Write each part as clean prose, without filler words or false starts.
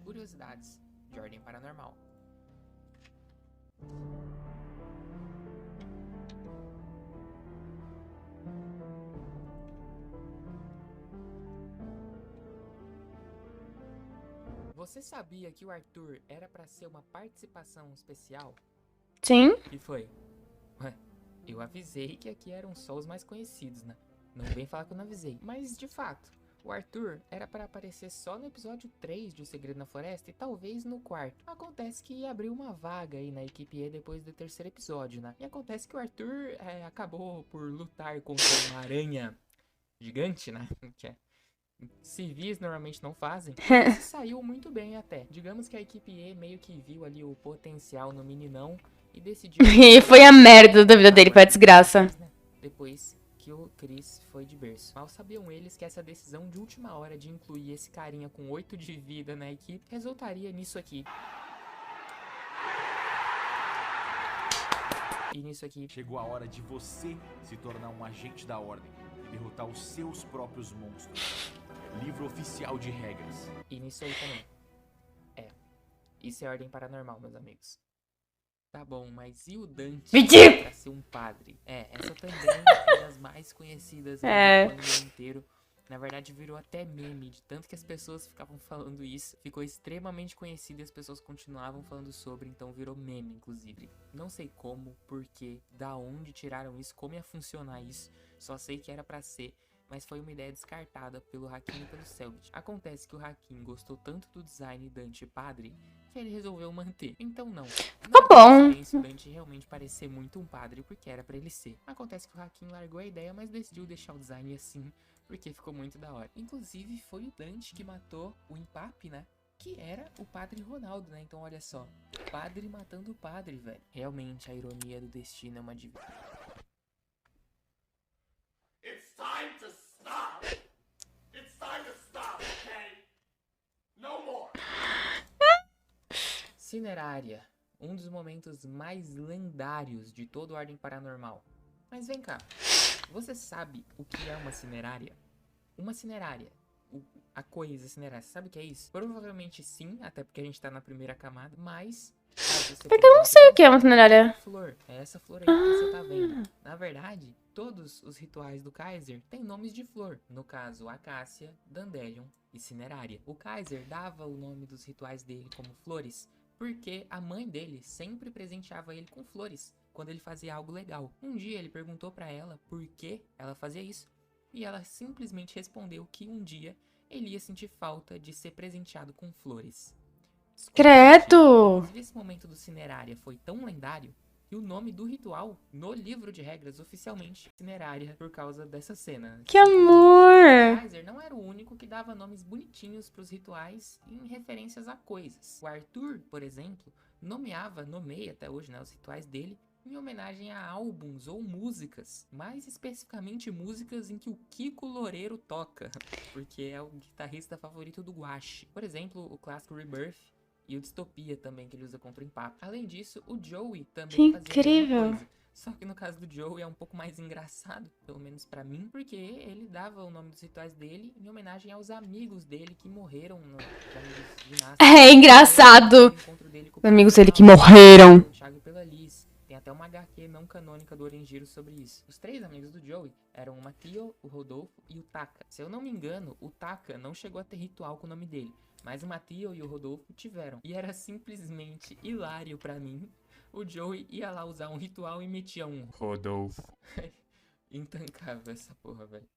curiosidades de ordem paranormal. Você sabia que o Arthur era pra ser uma participação especial? Sim. E foi? Ué, eu avisei que aqui eram só os mais conhecidos, né? Não vem falar que eu não avisei. Mas, de fato, o Arthur era pra aparecer só no episódio 3 de O Segredo na Floresta e talvez no quarto. Acontece que abriu uma vaga aí na equipe E depois do terceiro episódio, né? E acontece que o Arthur acabou por lutar contra uma aranha gigante, né? Que civis normalmente não fazem. E se saiu muito bem até. Digamos que a equipe E meio que viu ali o potencial no meninão e decidiu... E foi a merda da vida dele, foi a desgraça. Depois que o Chris foi de berço. Mal sabiam eles que essa decisão de última hora de incluir esse carinha com 8 de vida na equipe resultaria nisso aqui. E nisso aqui. Chegou a hora de você se tornar um agente da ordem e derrotar os seus próprios monstros. Livro oficial de regras. E nisso aí também. Isso é ordem paranormal, meus amigos. Tá bom, mas e o Dante pra ser um padre? Essa também é das mais conhecidas do mundo inteiro. Na verdade, virou até meme, de tanto que as pessoas ficavam falando isso. Ficou extremamente conhecido e as pessoas continuavam falando sobre, então virou meme, inclusive. Não sei como, porquê, da onde tiraram isso, como ia funcionar isso. Só sei que era pra ser, mas foi uma ideia descartada pelo Hakim e pelo Selbit. Acontece que o Hakim gostou tanto do design Dante padre que ele resolveu manter. Então não. Tá bom. O Dante realmente parecer muito um padre, porque era pra ele ser. Acontece que o Hakim largou a ideia, mas decidiu deixar o design assim, porque ficou muito da hora. Inclusive, foi o Dante que matou o Impape, né? Que era o Padre Ronaldo, né? Então, olha só. Padre matando o padre, velho. Realmente, a ironia do destino é uma divina. It's time to stop! It's time to stop, okay? No more! Cinerária. Um dos momentos mais lendários de toda Ordem Paranormal. Mas vem cá. Você sabe o que é uma cinerária? Uma cinerária. A coisa cinerária. Você sabe o que é isso? Provavelmente sim, até porque a gente tá na primeira camada, mas... Porque eu não sei o que é uma funerária. Flor. É essa flor aí que você tá vendo. Na verdade, todos os rituais do Kaiser têm nomes de flor. No caso, acácia, dandelion e cinerária. O Kaiser dava o nome dos rituais dele como flores, porque a mãe dele sempre presenteava ele com flores quando ele fazia algo legal. Um dia ele perguntou pra ela por que ela fazia isso, e ela simplesmente respondeu que um dia ele ia sentir falta de ser presenteado com flores. Credo! Esse momento do Cinerária foi tão lendário que o nome do ritual no livro de regras oficialmente Cinerária por causa dessa cena. Que amor! O Kaiser não era o único que dava nomes bonitinhos pros rituais em referências a coisas. O Arthur, por exemplo, nomeia até hoje, né, os rituais dele em homenagem a álbuns ou músicas, mais especificamente músicas em que o Kiko Loureiro toca, porque é o guitarrista favorito do Guache. Por exemplo, o clássico Rebirth e o Distopia também, que ele usa contra o Impape. Além disso, o Joey também fazia a mesma coisa. Só que no caso do Joey é um pouco mais engraçado, pelo menos pra mim, porque ele dava o nome dos rituais dele em homenagem aos amigos dele que morreram no ginástica. É engraçado. Os amigos dele que morreram. Thiago pela Liz. Tem até uma HQ não canônica do Orangiro sobre isso. Os três amigos do Joey eram o Matteo, o Rodolfo e o Taka. Se eu não me engano, o Taka não chegou a ter ritual com o nome dele, mas o Matteo e o Rodolfo tiveram. E era simplesmente hilário pra mim. O Joey ia lá usar um ritual e metia um Rodolfo. Intancável essa porra, velho.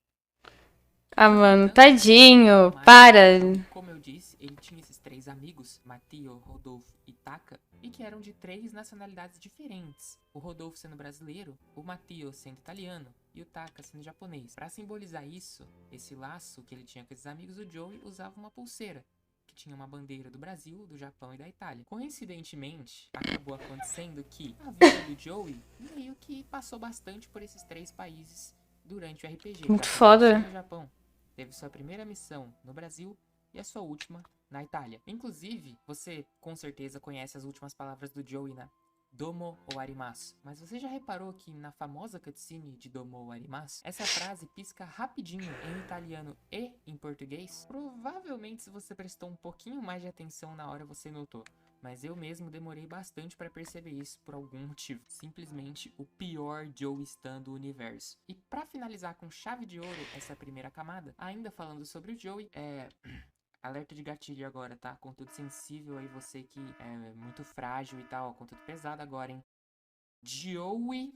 Ah, mano, tadinho. Para. Como eu disse, ele tinha esses três amigos, Matteo, Rodolfo e Taka, e que eram de três nacionalidades diferentes. O Rodolfo sendo brasileiro, o Matteo sendo italiano e o Taka sendo japonês. Pra simbolizar isso, esse laço que ele tinha com esses amigos, o Joey usava uma pulseira que tinha uma bandeira do Brasil, do Japão e da Itália. Coincidentemente, acabou acontecendo que a vida do Joey meio que passou bastante por esses três países durante o RPG. Muito foda. No Japão, teve sua primeira missão no Brasil e a sua última na Itália. Inclusive, você com certeza conhece as últimas palavras do Joey, né? Domo ou arimasu. Mas você já reparou que na famosa cutscene de Domo ou arimasu, essa frase pisca rapidinho em italiano e em português? Provavelmente se você prestou um pouquinho mais de atenção na hora você notou. Mas eu mesmo demorei bastante pra perceber isso por algum motivo. Simplesmente o pior Joe Stan do universo. E pra finalizar com chave de ouro essa primeira camada, ainda falando sobre o Joey, alerta de gatilho agora, tá? Conteúdo sensível aí, você que é muito frágil e tal. Conteúdo pesado agora, hein? Joey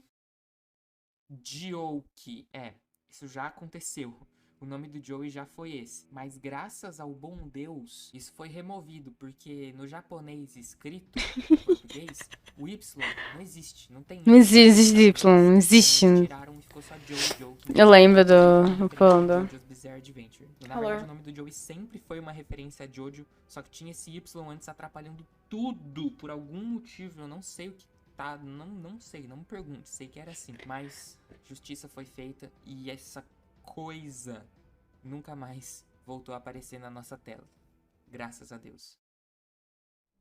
Joke. Isso já aconteceu. O nome do Joey já foi esse. Mas graças ao bom Deus, isso foi removido. Porque no japonês escrito, em português, o Y não existe. Não tem Não existe Y, não existe. Eles tiraram e ficou só Joke. Eu lembro do Panda. JoJo's Bizarre Adventure. Na verdade, o nome do Joey sempre foi uma referência a Jojo, só que tinha esse Y antes atrapalhando tudo. Por algum motivo, eu não sei o que tá. Não sei, não me pergunte. Sei que era assim. Mas justiça foi feita e essa coisa nunca mais voltou a aparecer na nossa tela. Graças a Deus.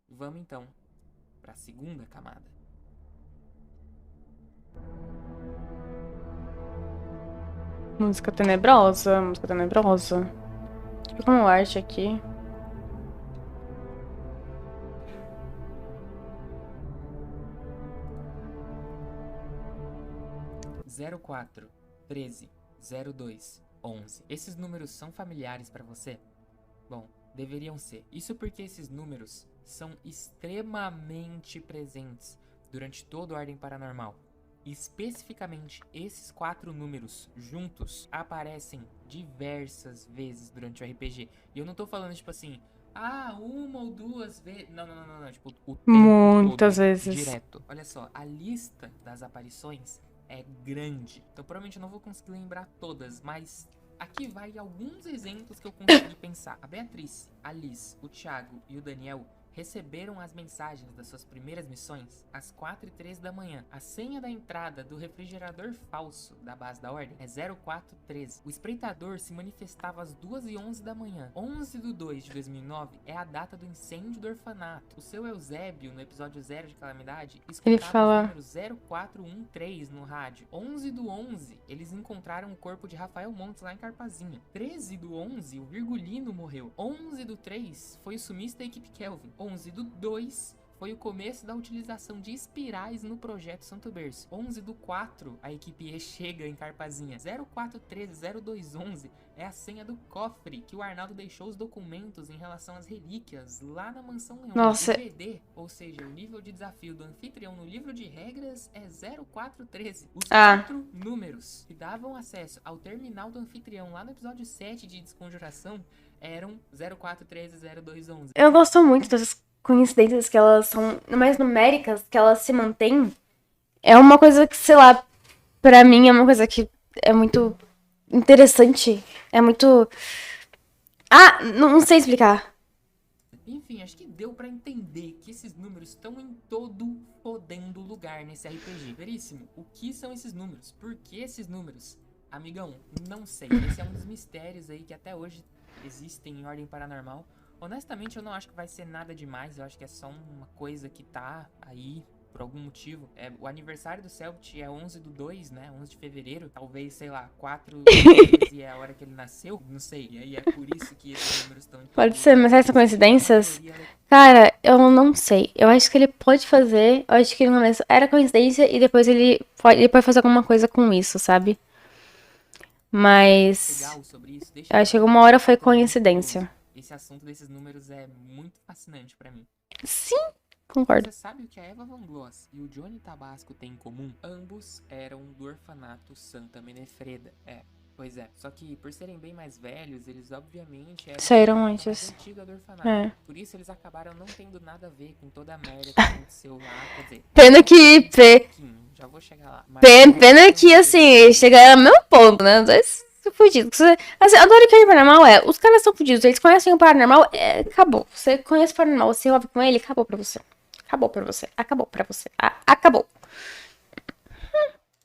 Vamos então para a segunda camada. Música tenebrosa, música tenebrosa. Deixa eu ver como arte aqui. Zero 04, 13, 02, 11. Esses números são familiares para você? Bom, deveriam ser. Isso porque esses números são extremamente presentes durante toda a Ordem Paranormal. Especificamente, esses 4 números juntos aparecem diversas vezes durante o RPG. E eu não tô falando, tipo assim, uma ou duas vezes. Não. Tipo, o tempo Muitas todo, vezes. direto. Olha só, a lista das aparições é grande. Então, provavelmente eu não vou conseguir lembrar todas, mas aqui vai alguns exemplos que eu consegui pensar. A Beatriz, a Liz, o Thiago e o Daniel receberam as mensagens das suas primeiras missões às 4h13 da manhã. A senha da entrada do refrigerador falso da base da ordem é 0413. O espreitador se manifestava às 2h11 da manhã. 11/2/2009 é a data do incêndio do orfanato. O seu Eusébio, no episódio 0 de Calamidade, escutava fala- o número 0413 no rádio. 11/11, eles encontraram o corpo de Rafael Montes lá em Carpazinha. 13/11, o Virgulino morreu. 11/3 foi o sumiço da equipe Kelvin. 11/2 foi o começo da utilização de espirais no projeto Santo Berço. 11/4, a equipe E chega em Carpazinha. 0413-0211 é a senha do cofre que o Arnaldo deixou os documentos em relação às relíquias lá na Mansão Leão. Nossa. O PD, ou seja, o nível de desafio do anfitrião no livro de regras é 0413. Os 4 números que davam acesso ao terminal do anfitrião lá no episódio 7 de Desconjuração eram 0413-0211. Eu gosto muito dessas coincidências que elas são mais numéricas, que elas se mantêm. É uma coisa que, sei lá, pra mim é uma coisa que é muito interessante. É muito... não sei explicar. Enfim, acho que deu pra entender que esses números estão em todo fodendo lugar nesse RPG. Veríssimo, o que são esses números? Por que esses números? Amigão, não sei. Esse é um dos mistérios aí que até hoje existem em Ordem Paranormal. Honestamente, eu não acho que vai ser nada demais. Eu acho que é só uma coisa que tá aí por algum motivo. O aniversário do Selbit é 11/2, né? 11 de fevereiro. Talvez, sei lá, 4/13 é a hora que ele nasceu. Não sei. E aí é por isso que esses números estão... Pode ser, mas essas coincidências... Cara, eu não sei. Eu acho que ele pode fazer... Eu acho que no começo era coincidência e depois ele pode fazer alguma coisa com isso, sabe? Mas... Legal sobre isso. Eu acho que alguma hora foi coincidência. Esse assunto desses números é muito fascinante pra mim. Sim, concordo. Você sabe o que a Eva Van Gloss e o Johnny Tabasco têm em comum? Ambos eram do orfanato Santa Menefreda. Pois é. Só que por serem bem mais velhos, eles obviamente eram Saíram da antes. mais antiga do orfanato. É. Por isso eles acabaram não tendo nada a ver com toda a merda que aconteceu lá. Quer dizer, Pena que... já vou chegar lá. Mas- Pena que, assim, chegaram ao meu ponto, né? Dois fudidos. Assim, eu adoro que o Paranormal os caras são fudidos, eles conhecem o Paranormal, acabou. Você conhece o Paranormal, você ouve com ele, acabou pra você. Acabou pra você. Acabou pra você. Acabou.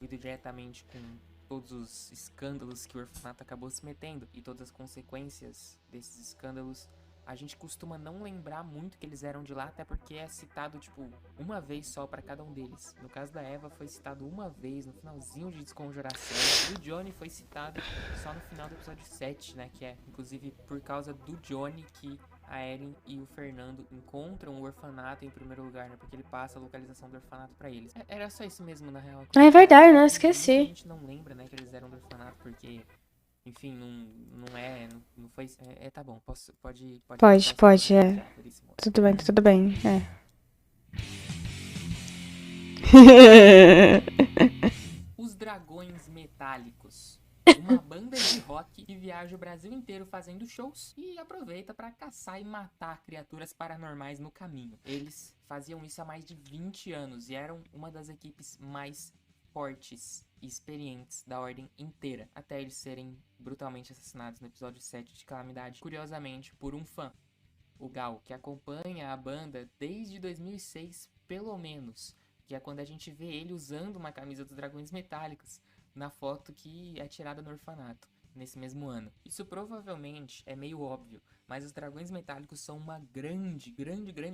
Lido diretamente com todos os escândalos que o orfanato acabou se metendo e todas as consequências desses escândalos. a gente costuma não lembrar muito que eles eram de lá, até porque é citado, tipo, uma vez só pra cada um deles. No caso da Eva, foi citado uma vez, no finalzinho de Desconjuração. O Johnny foi citado só no final do episódio 7, né? Que é, inclusive, por causa do Johnny que a Eren e o Fernando encontram o orfanato em primeiro lugar, né? Porque ele passa a localização do orfanato pra eles. Era só isso mesmo, na real. É verdade, né? Muita Esqueci. gente não lembra, né, que eles eram do orfanato, porque... Enfim, não foi... tá bom, pode... Pode, é. Tudo bem, é. Os Dragões Metálicos. Uma banda de rock que viaja o Brasil inteiro fazendo shows e aproveita pra caçar e matar criaturas paranormais no caminho. Eles faziam isso há mais de 20 anos e eram uma das equipes mais fortes e experientes da Ordem inteira, até eles serem brutalmente assassinados no episódio 7 de Calamidade, curiosamente por um fã, o Gal, que acompanha a banda desde 2006, pelo menos, que é quando a gente vê ele usando uma camisa dos Dragões Metálicos na foto que é tirada no orfanato, nesse mesmo ano. Isso provavelmente é meio óbvio, mas os Dragões Metálicos são uma grande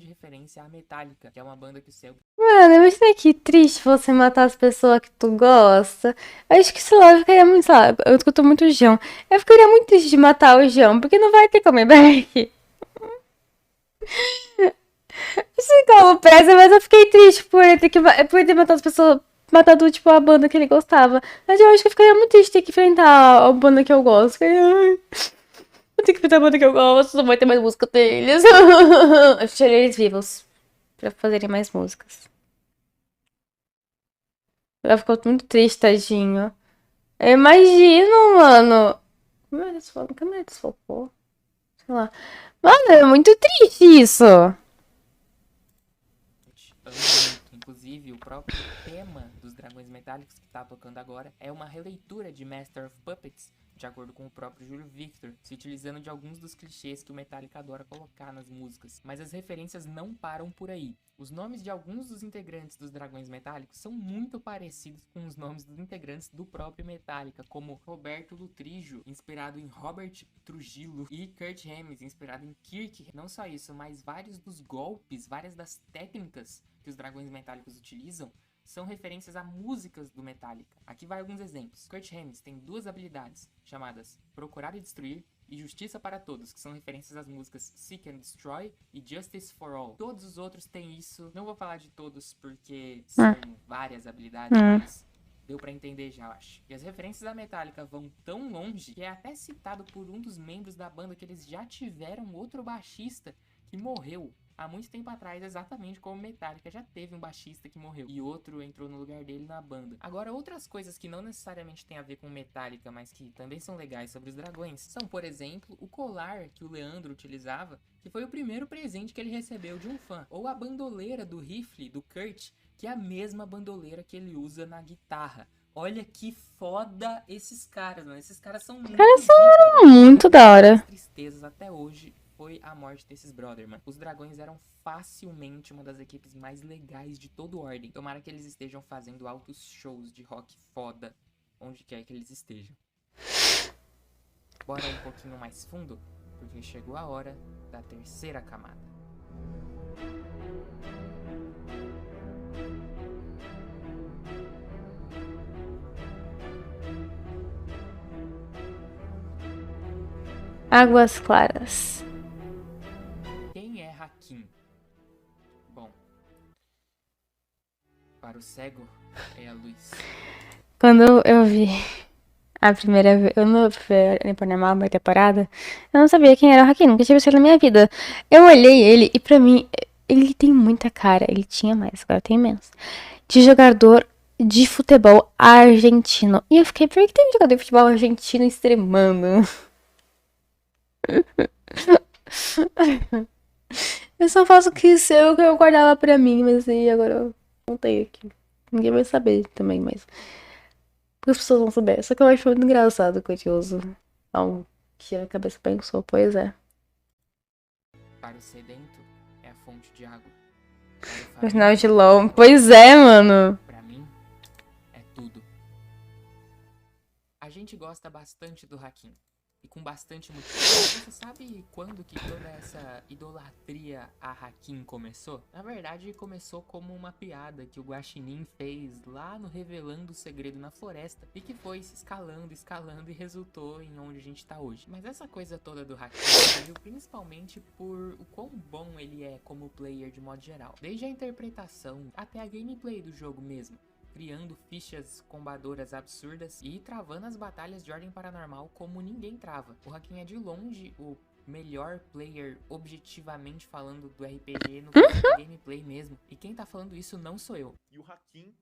referência à Metallica, que é uma banda que o Céu... Mano, imagina que triste você matar as pessoas que tu gosta. Eu acho que, sei lá, eu ficaria muito, sei lá, eu escuto muito o João. Eu ficaria muito triste de matar o João, porque não vai ter comeback. Sei como pesa, mas eu fiquei triste por ele por ele ter matado as pessoas, matado, tipo, a banda que ele gostava. Mas eu acho que eu ficaria muito triste ter que enfrentar a banda que eu gosto. Ai, eu tenho que enfrentar a banda que eu gosto, não vai ter mais música deles. Eu deixaria eles vivos pra fazerem mais músicas. Ela ficou muito triste, tadinho. Eu imagino, mano. Como é desfocou? Sei lá. Mano, é muito triste isso. amo muito. Inclusive, o próprio tema dos Dragões Metálicos que tá tocando agora é uma releitura de Master of Puppets, de acordo com o próprio Júlio Victor, se utilizando de alguns dos clichês que o Metallica adora colocar nas músicas. Mas as referências não param por aí. Os nomes de alguns dos integrantes dos Dragões Metálicos são muito parecidos com os nomes dos integrantes do próprio Metallica, como Roberto Lutrijo, inspirado em Robert Trujillo, e Kurt Hames, inspirado em Kirk. Não só isso, mas vários dos golpes, várias das técnicas que os Dragões Metálicos utilizam são referências a músicas do Metallica. Aqui vai alguns exemplos. Kurt Hames tem duas habilidades, chamadas Procurar e Destruir e Justiça para Todos, que são referências às músicas Seek and Destroy e Justice for All. Todos os outros têm isso. Não vou falar de todos porque são várias habilidades, mas deu pra entender já, eu acho. E as referências da Metallica vão tão longe que é até citado por um dos membros da banda que eles já tiveram outro baixista que morreu há muito tempo atrás, exatamente como Metallica já teve um baixista que morreu e outro entrou no lugar dele na banda. Agora, outras coisas que não necessariamente tem a ver com Metallica, mas que também são legais sobre os dragões, são, por exemplo, o colar que o Leandro utilizava, que foi o primeiro presente que ele recebeu de um fã, ou a bandoleira do rifle do Kurt, que é a mesma bandoleira que ele usa na guitarra. Olha que foda esses caras, mano. Esses caras são muito Muito da hora. tristezas até hoje foi a morte desses brother, mano. Os dragões eram facilmente uma das equipes mais legais de todo o Ordem. Tomara que eles estejam fazendo altos shows de rock foda onde quer que eles estejam. Bora um pouquinho mais fundo, porque chegou a hora da terceira camada. Águas Claras. Quem é Hakim? Bom, para o cego é a luz. Quando eu vi a primeira vez, eu não fui normal, a primeira temporada, eu não sabia quem era o Hakim, nunca tinha visto ele na minha vida. Eu olhei ele e pra mim, ele tem muita cara, ele tinha mais, agora tem menos, de jogador de futebol argentino. E eu fiquei, por que tem um jogador de futebol argentino extremando? Eu só faço o que eu guardava pra mim, mas aí agora eu não tenho aqui. Ninguém vai saber também, mas as pessoas vão saber. Só que eu acho muito engraçado, curioso. Algo que a cabeça pensou, pois é. Para o sedento é a fonte de água. No final de LOL. Pois é, mano. Pra mim, é tudo. A gente gosta bastante do Hakim. e com bastante motivo. Você sabe quando que toda essa idolatria a Hakim começou? Na verdade, começou como uma piada que o Guaxinim fez lá no Revelando o Segredo na Floresta e que foi se escalando e resultou em onde a gente tá hoje. Mas essa coisa toda do Hakim veio principalmente por o quão bom ele é como player de modo geral. Desde a interpretação até a gameplay do jogo mesmo, criando fichas combadoras absurdas e travando as batalhas de ordem paranormal como ninguém trava. O Hakim é de longe o melhor player, objetivamente falando, do RPG no gameplay mesmo. E quem tá falando isso não sou eu. E o Hakim,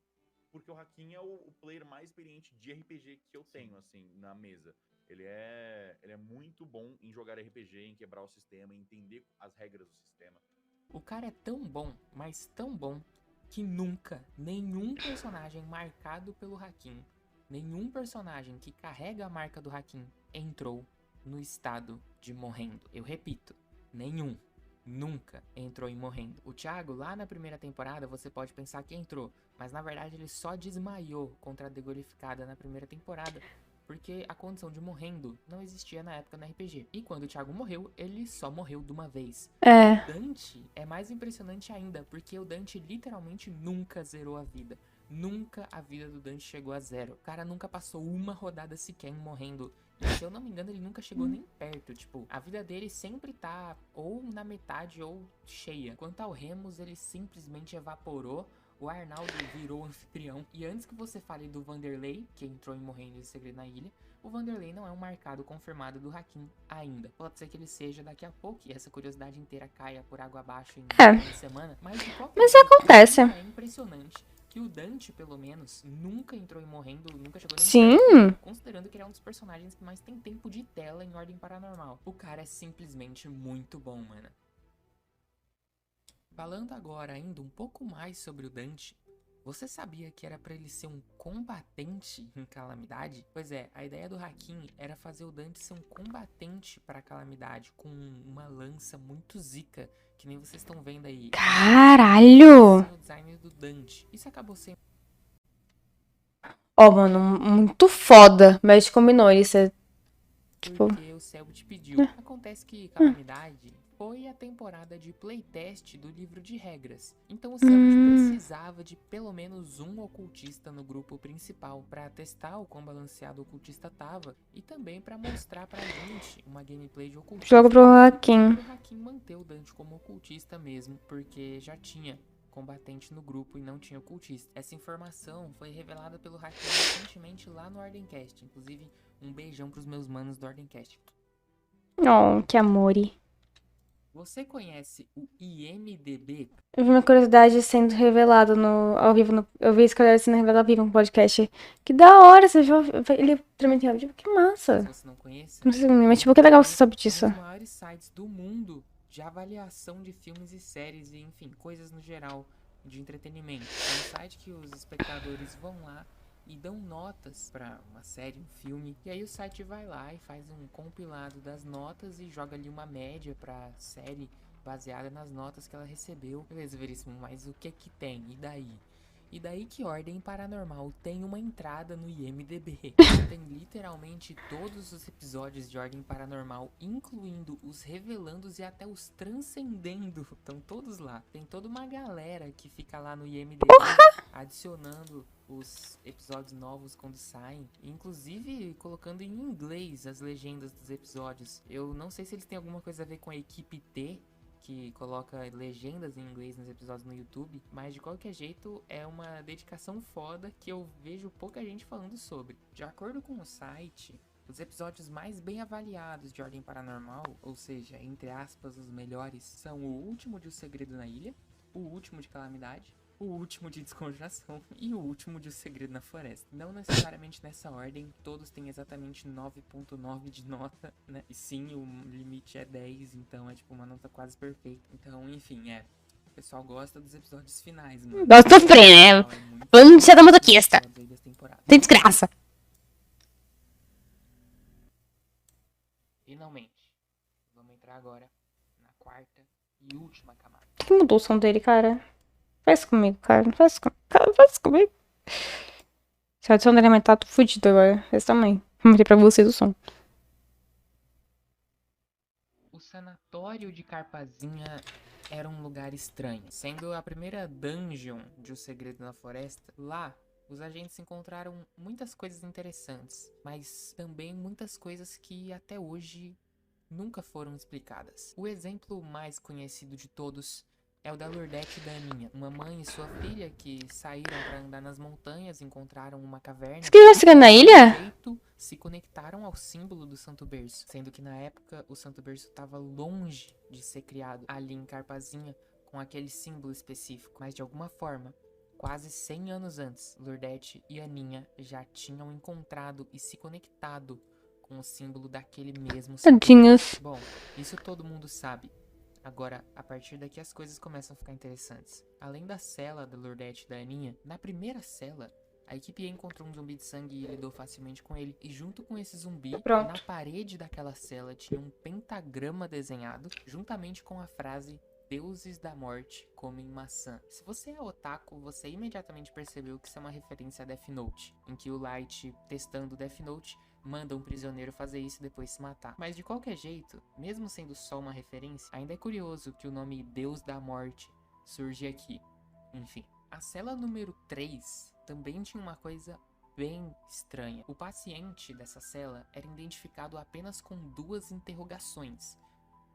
porque o Hakim é o player mais experiente de RPG que eu tenho, assim, na mesa. Ele é muito bom em jogar RPG, em quebrar o sistema, em entender as regras do sistema. O cara é tão bom, mas tão bom, que nunca nenhum personagem marcado pelo Hakim, nenhum personagem que carrega a marca do Hakim entrou no estado de morrendo. Eu repito, nenhum. Nunca entrou em morrendo. O Thiago, lá na primeira temporada, você pode pensar que entrou, mas na verdade ele só desmaiou contra a Degolificada na primeira temporada, porque a condição de morrendo não existia na época no RPG. E quando o Thiago morreu, ele só morreu de uma vez. É. O Dante é mais impressionante ainda, porque o Dante literalmente nunca zerou a vida. Nunca a vida do Dante chegou a zero. O cara nunca passou uma rodada sequer morrendo. E se eu não me engano, ele nunca chegou nem perto. Tipo, a vida dele sempre tá ou na metade ou cheia. Quanto ao Remus, ele simplesmente evaporou. O Arnaldo virou anfitrião. E antes que você fale do Vanderlei, que entrou em Morrendo de Segredo na Ilha, o Vanderlei não é um marcado confirmado do Hakim ainda. Pode ser que ele seja daqui a pouco e essa curiosidade inteira caia por água abaixo em uma semana. Mas de qualquer Mas jeito, acontece. é impressionante que o Dante, pelo menos, nunca entrou em Morrendo, nunca chegou nem Sim. perto, considerando que ele é um dos personagens que mais tem tempo de tela em Ordem Paranormal. O cara é simplesmente muito bom, mano. Falando agora ainda um pouco mais sobre o Dante, você sabia que era pra ele ser um combatente em Calamidade? Pois é, a ideia do Hakim era fazer o Dante ser um combatente pra Calamidade, com uma lança muito zica, que nem vocês estão vendo aí. Caralho! O design do Dante. Isso acabou sendo Ó, mano, muito foda. Mas combinou isso. Tipo, porque o céu te pediu. Acontece que Calamidade foi a temporada de playtest do livro de regras. Então o Selbit precisava de pelo menos um ocultista no grupo principal pra testar o quão balanceado o ocultista tava e também pra mostrar pra gente uma gameplay de ocultista. joga pro Hakim. O Hakim manter o Dante como ocultista mesmo, porque já tinha combatente no grupo e não tinha ocultista. Essa informação foi revelada pelo Hakim recentemente lá no Ordencast. Inclusive, um beijão pros meus manos do Ordencast. Oh, que amore. Você conhece o IMDB? Eu vi uma curiosidade sendo revelada ao vivo. Eu vi essa curiosidade sendo revelada ao vivo no podcast. Que da hora, você viu? Ele literalmente real. Tipo, que massa. Se você não conhece, Não sei, mas tipo, que legal você sabe disso. é um dos maiores sites do mundo de avaliação de filmes e séries e, enfim, coisas no geral de entretenimento. É um site que os espectadores vão lá e dão notas pra uma série, um filme, e aí o site vai lá e faz um compilado das notas e joga ali uma média pra série baseada nas notas que ela recebeu. Beleza, Veríssimo, mas o que que tem? E daí? E daí que Ordem Paranormal tem uma entrada no IMDB. Tem literalmente todos os episódios de Ordem Paranormal, incluindo os revelandos e até os transcendendo. Estão todos lá. Tem toda uma galera que fica lá no IMDB adicionando os episódios novos quando saem, inclusive colocando em inglês as legendas dos episódios. Eu não sei se eles têm alguma coisa a ver com a equipe T, que coloca legendas em inglês nos episódios no YouTube, mas de qualquer jeito é uma dedicação foda que eu vejo pouca gente falando sobre. De acordo com o site, os episódios mais bem avaliados de Ordem Paranormal, ou seja, entre aspas, os melhores, são o último de O Segredo na Ilha, o último de Calamidade, o último de Desconjuração e o último de O Segredo na Floresta. Não necessariamente nessa ordem, todos têm exatamente 9.9 de nota, né? E sim, o limite é 10, então é tipo uma nota quase perfeita. Então, enfim, o pessoal gosta dos episódios finais, mano. Gosto de sofrer, né? Falando de ser da masoquista. Tem desgraça. Finalmente, vamos entrar agora na quarta e última camada. O que mudou o som dele, cara? Faz comigo, cara. Faz comigo. Se a adição dele aumentar, tô fudido agora. Esse também. Vou meter pra vocês o som. sanatório de Carpazinha era um lugar estranho. Sendo a primeira dungeon de O Segredo na Floresta, lá os agentes encontraram muitas coisas interessantes, mas também muitas coisas que até hoje nunca foram explicadas. O exemplo mais conhecido de todos é o da Lurdete e da Aninha, uma mãe e sua filha que saíram para andar nas montanhas, encontraram uma caverna. Você queria ficar na ilha? Jeito, se conectaram ao símbolo do Santo Berço, sendo que na época o Santo Berço estava longe de ser criado ali em Carpazinha com aquele símbolo específico, mas de alguma forma, quase 100 anos antes, Lurdete e Aninha já tinham encontrado e se conectado com o símbolo daquele mesmo Santo Tadinhos. Berço. Bom, isso todo mundo sabe. Agora, a partir daqui as coisas começam a ficar interessantes. Além da cela da Lurdete e da Aninha, na primeira cela, a equipe encontrou um zumbi de sangue e lidou facilmente com ele. E junto com esse zumbi, Pronto. na parede daquela cela tinha um pentagrama desenhado, juntamente com a frase "Deuses da Morte comem maçã". Se você é otaku, você imediatamente percebeu que isso é uma referência a Death Note, em que o Light, testando Death Note, manda um prisioneiro fazer isso e depois se matar. Mas de qualquer jeito, mesmo sendo só uma referência, ainda é curioso que o nome Deus da Morte surge aqui. Enfim, a cela número 3 também tinha uma coisa bem estranha. O paciente dessa cela era identificado apenas com 2 interrogações.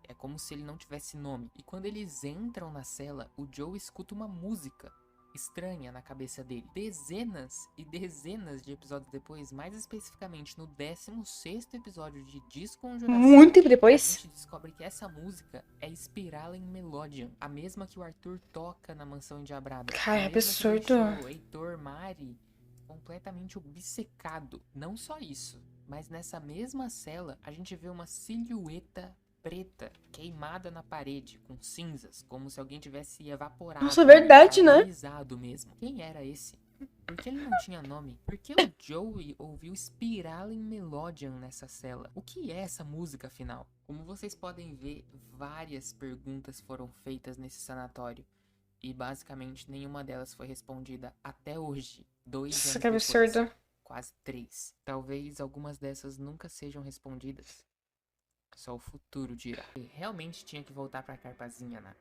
É como se ele não tivesse nome. E quando eles entram na cela, o Joe escuta uma música estranha na cabeça dele. Dezenas e dezenas de episódios depois, mais especificamente no 16º episódio de Desconjuração, Muito tempo a depois. gente descobre que essa música é Spiralen Melodium, a mesma que o Arthur toca na Mansão Endiabrada. Cara, A mesma que absurdo. deixou Heitor, Mari completamente obcecado. Não só isso, mas nessa mesma cela a gente vê uma silhueta preta queimada na parede com cinzas, como se alguém tivesse evaporado. Nossa, verdade, né? Carbonizado mesmo. Quem era esse? Por que ele não tinha nome? Por que o Joey ouviu Spiralen Melodium nessa cela? O que é essa música, afinal? Como vocês podem ver, várias perguntas foram feitas nesse sanatório. E basicamente nenhuma delas foi respondida até hoje. 2 anos Nossa, que depois. absurdo. Quase 3. Talvez algumas dessas nunca sejam respondidas. Só o futuro dirá. E realmente tinha que voltar pra Carpazinha, né?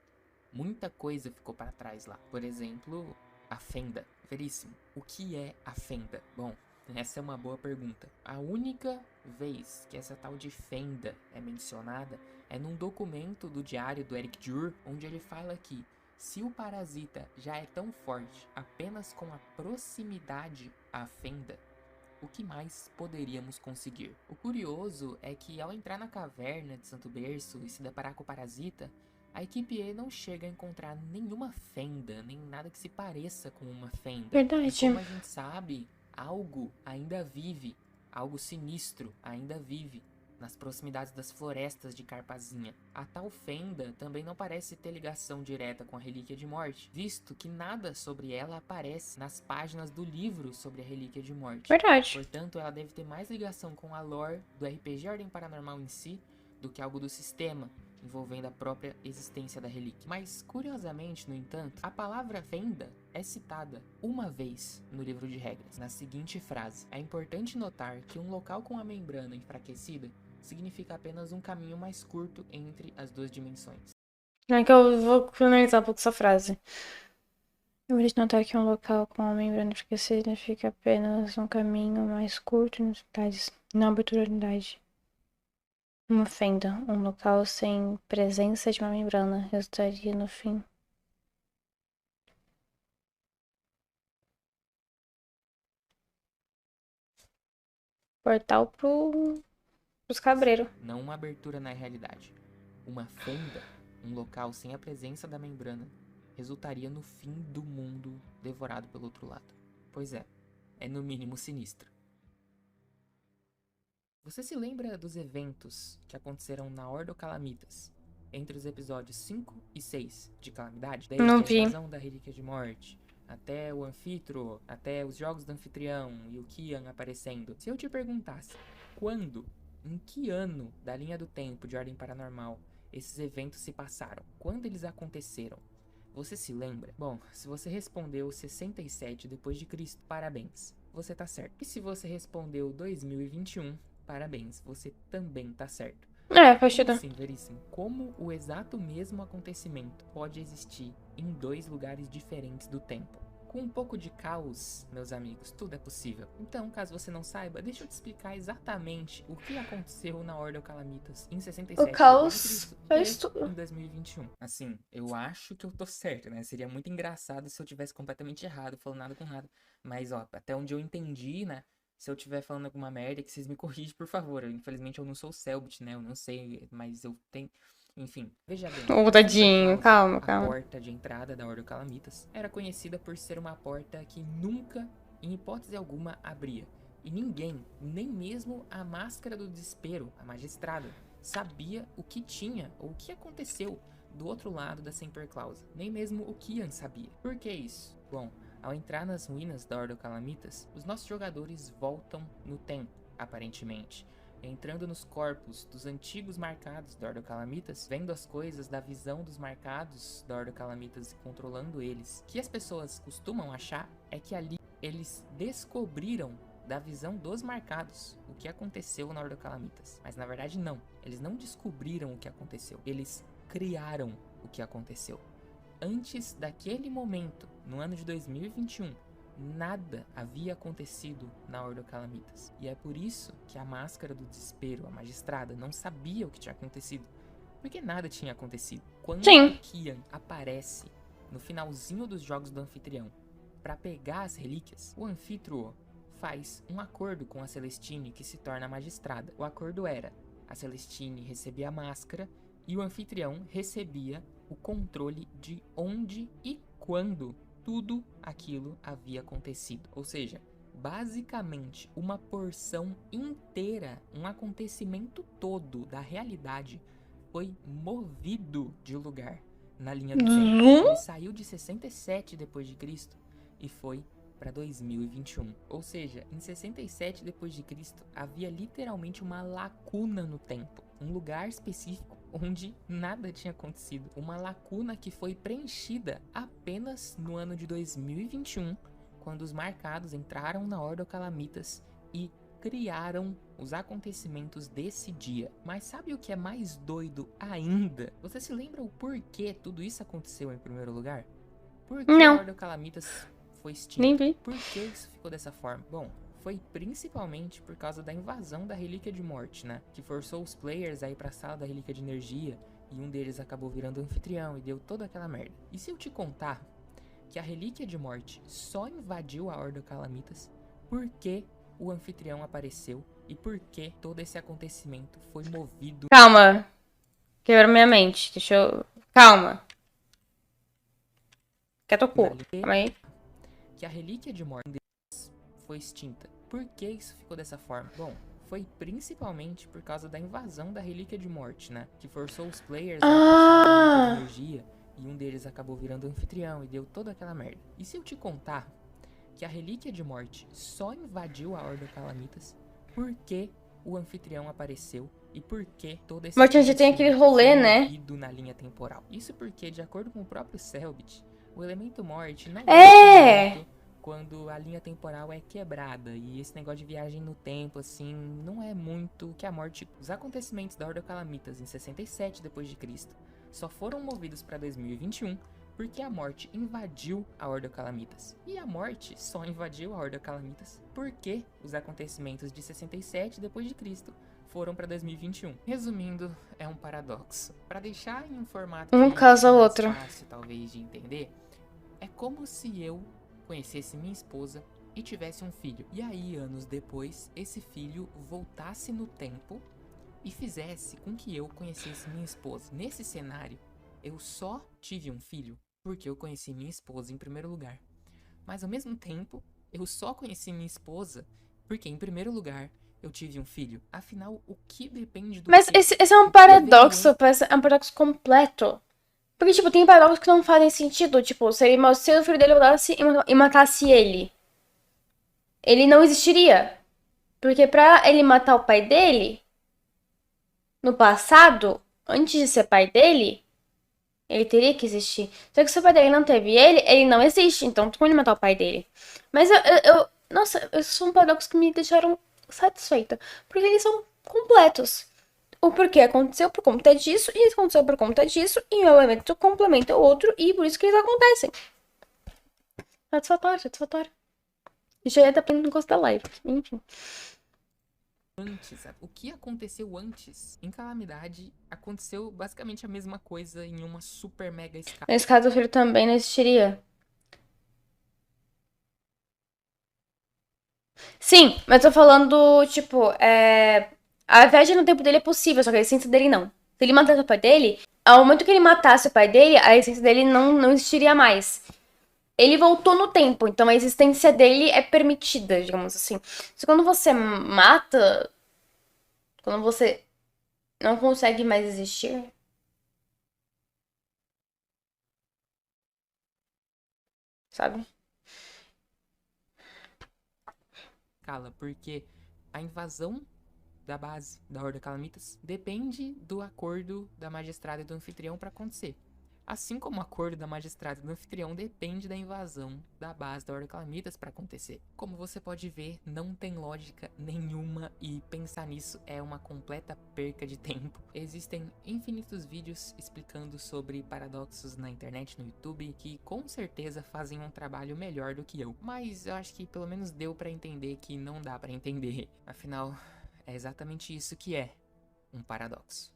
Muita coisa ficou pra trás lá. Por exemplo, a Fenda. Veríssimo. O que é a Fenda? Bom, essa é uma boa pergunta. A única vez que essa tal de Fenda é mencionada é num documento do diário do Eric Jur, onde ele fala que se o parasita já é tão forte apenas com a proximidade à Fenda, o que mais poderíamos conseguir? O curioso é que ao entrar na caverna de Santo Berço e se deparar com o parasita, a equipe E não chega a encontrar nenhuma fenda, nem nada que se pareça com uma fenda. Verdade. E como a gente sabe, algo ainda vive, algo sinistro ainda vive nas proximidades das florestas de Carpazinha. A tal fenda também não parece ter ligação direta com a Relíquia de Morte, visto que nada sobre ela aparece nas páginas do livro sobre a Relíquia de Morte. Verdade. Portanto, ela deve ter mais ligação com a lore do RPG Ordem Paranormal em si do que algo do sistema, envolvendo a própria existência da relíquia. Mas, curiosamente, no entanto, a palavra fenda é citada uma vez no livro de regras, na seguinte frase: é importante notar que um local com a membrana enfraquecida significa apenas um caminho mais curto entre as 2 dimensões. Não é que eu vou finalizar um pouco essa frase. Eu vou notar que um local com a membrana enfraquecida significa apenas um caminho mais curto nas cidades. Não abertura de unidade. Uma fenda, um local sem presença de uma membrana, resultaria no fim. Portal pros cabreiros. Não uma abertura na realidade. Uma fenda, um local sem a presença da membrana, resultaria no fim do mundo devorado pelo outro lado. Pois é no mínimo sinistro. Você se lembra dos eventos que aconteceram na Ordo Calamitas entre os episódios 5 e 6 de Calamidade? Desde Não a vi. invasão da Relíquia de Morte, até o Anfitro, até os Jogos do Anfitrião e o Kian aparecendo. Se eu te perguntasse quando, em que ano da linha do tempo de Ordem Paranormal esses eventos se passaram, quando eles aconteceram, você se lembra? Bom, se você respondeu 67 depois de Cristo, parabéns, você tá certo. E se você respondeu 2021, parabéns, você também tá certo. Faz sentido. Sim, veríssimo. Como o exato mesmo acontecimento pode existir em dois lugares diferentes do tempo? Com um pouco de caos, meus amigos, tudo é possível. Então, caso você não saiba, deixa eu te explicar exatamente o que aconteceu na Ordem Calamitas em 67 O caos depois faz de Cristo tudo. e em 2021. Assim, eu acho que eu tô certo, né? Seria muito engraçado se eu tivesse completamente errado, falando nada com nada. Mas, ó, até onde eu entendi, né? Se eu estiver falando alguma merda, que vocês me corrigem, por favor. Infelizmente, eu não sou o Selbit, né? Eu não sei, mas eu tenho... Enfim, veja bem, Ô, a tadinho, Semper calma, a calma. porta de entrada da Ordem Calamitas, era conhecida por ser uma porta que nunca, em hipótese alguma, abria. E ninguém, nem mesmo a Máscara do Desespero, a magistrada, sabia o que tinha ou o que aconteceu do outro lado da Semper Clausa. Nem mesmo o Kian sabia. Por que isso? Bom, ao entrar nas ruínas da Ordem Calamitas, os nossos jogadores voltam no tempo, aparentemente. Entrando nos corpos dos antigos marcados da Ordem Calamitas, vendo as coisas da visão dos marcados da Ordem Calamitas e controlando eles. O que as pessoas costumam achar é que ali eles descobriram da visão dos marcados o que aconteceu na Ordem Calamitas. Mas na verdade não, eles não descobriram o que aconteceu, eles criaram o que aconteceu. Antes daquele momento, no ano de 2021, nada havia acontecido na Ordem Calamitas. E é por isso que a Máscara do Desespero, a magistrada, não sabia o que tinha acontecido. Porque nada tinha acontecido. Quando Sim. o Kian aparece no finalzinho dos jogos do anfitrião para pegar as relíquias, o anfitrião faz um acordo com a Celestine que se torna a magistrada. O acordo era: a Celestine recebia a máscara e o anfitrião recebia o controle de onde e quando tudo aquilo havia acontecido. Ou seja, basicamente uma porção inteira, um acontecimento todo da realidade foi movido de lugar na linha do tempo. Ele saiu de 67 depois de Cristo e foi para 2021. Ou seja, em 67 depois de Cristo havia literalmente uma lacuna no tempo, um lugar específico onde nada tinha acontecido, uma lacuna que foi preenchida apenas no ano de 2021, quando os marcados entraram na Ordem Calamitas e criaram os acontecimentos desse dia. Mas sabe o que é mais doido ainda? Você se lembra o porquê tudo isso aconteceu em primeiro lugar? Por que a Não. Ordem Calamitas foi extinta? Nem vi. Por que isso ficou dessa forma? Bom, foi principalmente por causa da invasão da Relíquia de Morte, né? Que forçou os players a ir pra sala da Relíquia de Energia, e um deles acabou virando anfitrião e deu toda aquela merda. E se eu te contar que a Relíquia de Morte só invadiu a Ordem Calamitas porque o anfitrião apareceu e porque todo esse acontecimento foi movido... Calma. Quebrou minha mente. Deixa eu... Calma. Calma aí. Que a Relíquia de Morte foi extinta. Por que isso ficou dessa forma? Bom, foi principalmente por causa da invasão da Relíquia de Morte, né? Que forçou os players a ir pra sala da Relíquia de Energia, e um deles acabou virando anfitrião e deu toda aquela merda. E se eu te contar que a Relíquia de Morte só invadiu a Ordem Calamitas porque o anfitrião apareceu e porque todo esse Morte já tem aquele rolê, né? movido na linha temporal. Isso porque, de acordo com o próprio Selbit, o elemento morte não É! quando a linha temporal é quebrada. E esse negócio de viagem no tempo, assim, não é muito o que a morte... Os acontecimentos da Ordem Calamitas em 67 depois de Cristo só foram movidos para 2021 porque a morte invadiu a Ordem Calamitas. E a morte só invadiu a Ordem Calamitas porque os acontecimentos de 67 depois de Cristo foram para 2021. Resumindo, é um paradoxo. Para deixar em um formato Um que causa mais outro. fácil, talvez, de entender, é como se eu conhecesse minha esposa e tivesse um filho. E aí, anos depois, esse filho voltasse no tempo e fizesse com que eu conhecesse minha esposa. Nesse cenário, eu só tive um filho porque eu conheci minha esposa em primeiro lugar. Mas ao mesmo tempo, eu só conheci minha esposa porque, em primeiro lugar, eu tive um filho. Afinal, o que depende do Mas quê? esse é um paradoxo, parece é um paradoxo completo. Porque, tipo, tem paradoxos que não fazem sentido. Tipo, se o filho dele voltasse e matasse ele não existiria. Porque pra ele matar o pai dele, no passado, antes de ser pai dele, ele teria que existir. Só que se o pai dele não teve ele não existe. Então, como ele matar o pai dele? Mas nossa, esses são paradoxos que me deixaram satisfeita. Porque eles são completos. o porquê aconteceu por conta disso, e isso aconteceu por conta disso, e um elemento complementa o outro, e por isso que eles acontecem. Satisfatório, satisfatório. Já ia estar aprendendo no gosto da live. Enfim. Antes, o que aconteceu antes? Em Calamidade, aconteceu basicamente a mesma coisa em uma super mega escala. Nesse caso, o filho também não existiria. Sim, mas tô falando, tipo, a viagem no tempo dele é possível, só que a essência dele não. Se ele matasse o pai dele, ao momento que ele matasse o pai dele, a essência dele não existiria mais. Ele voltou no tempo, então a existência dele é permitida, digamos assim. Só quando você mata, quando você não consegue mais existir. Sabe? Porque a invasão da base da Horda Calamitas depende do acordo da magistrada e do anfitrião para acontecer. Assim como o acordo da magistrada e do anfitrião depende da invasão da base da Horda Calamitas para acontecer. Como você pode ver, não tem lógica nenhuma e pensar nisso é uma completa perca de tempo. Existem infinitos vídeos explicando sobre paradoxos na internet, no YouTube, que com certeza fazem um trabalho melhor do que eu. Mas eu acho que pelo menos deu para entender que não dá para entender. Afinal, é exatamente isso que é um paradoxo.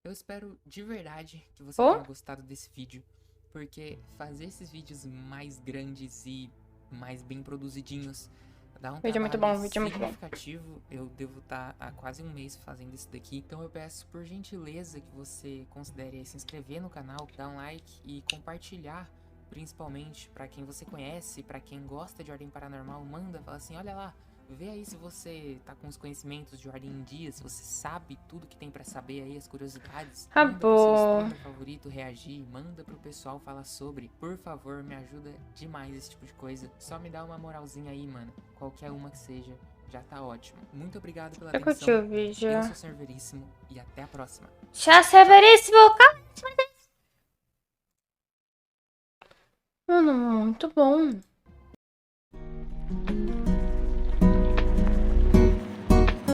Eu espero de verdade que você tenha gostado desse vídeo, porque fazer esses vídeos mais grandes e mais bem produzidinhos dá um Vídeo muito bom, vídeo muito bom. significativo. Eu devo estar há quase um mês fazendo isso daqui, então eu peço por gentileza que você considere se inscrever no canal, dar um like e compartilhar, principalmente para quem você conhece, para quem gosta de Ordem Paranormal, manda, fala assim, olha lá, vê aí se você tá com os conhecimentos de Ordem em dia, se você sabe tudo que tem pra saber aí, as curiosidades. Manda pro seu streamer favorito reagir, manda pro pessoal falar sobre. Por favor, me ajuda demais esse tipo de coisa. Só me dá uma moralzinha aí, mano. Qualquer uma que seja, já tá ótimo. Muito obrigado pela atenção. Eu curti o vídeo. Eu sou Severíssimo e até a próxima. Tchau, Severíssimo! Mano, muito bom.